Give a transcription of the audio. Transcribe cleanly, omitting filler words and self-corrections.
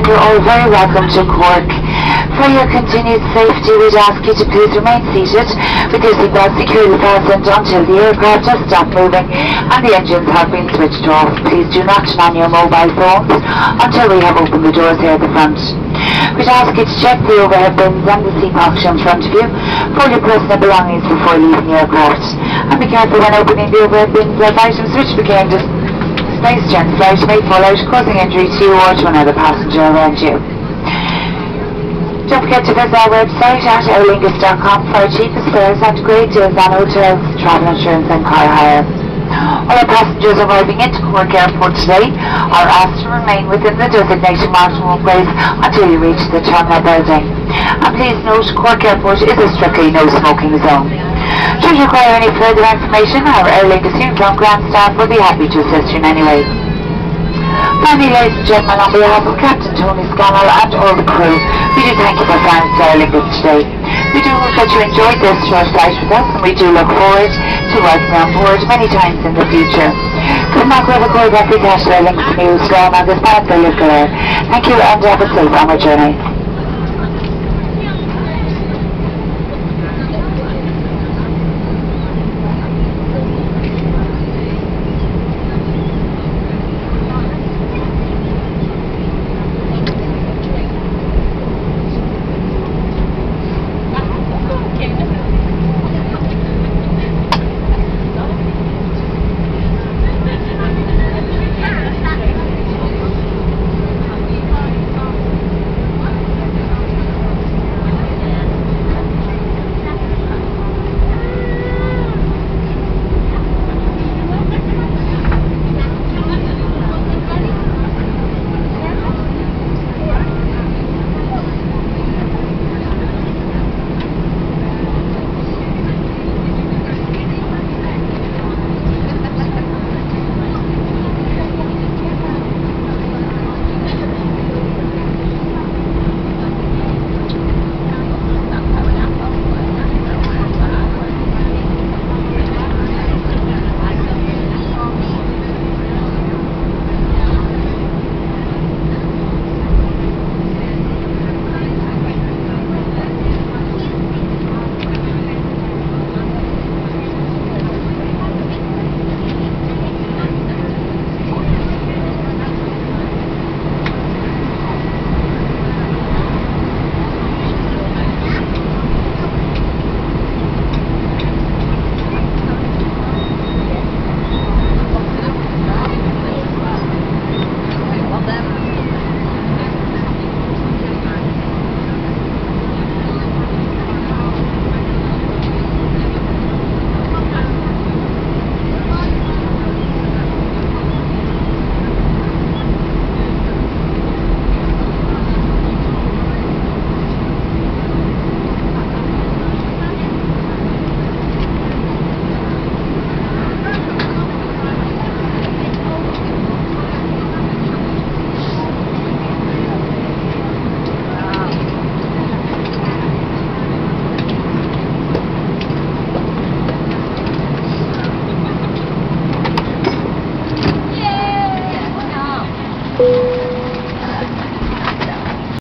you're all very welcome to Cork. For your continued safety, we'd ask you to please remain seated with your seatbelt securely fastened until the aircraft has stopped moving and the engines have been switched off. Please do not turn on your mobile phones until we have opened the doors here at the front. We'd ask you to check the overhead bins and the seat box in front of you for your personal belongings before leaving the aircraft. And be careful when opening the overhead bins as items which became displaced during flight may fall out, causing injury to you or to another passenger around you. Don't forget to visit our website at aerlingus.com for our cheapest fares and great deals on hotels, travel insurance and car hire. All our passengers arriving into Cork Airport today are asked to remain within the designated marked walkways until you reach the terminal building. And please note, Cork Airport is a strictly no smoking zone. Should you require any further information, our Aer Lingus uniform ground staff will be happy to assist you in any way. Finally, ladies and gentlemen, on behalf of Captain Tony Scannell and all the crew, we do thank you for flying to Aer Lingus today. We do hope that you enjoyed this short flight with us, and we do look forward to welcoming you on board many times in the future. Come back with a call back to Aer Lingus News, Storm and this part of the Thank you and have a safe onward journey. Yeah.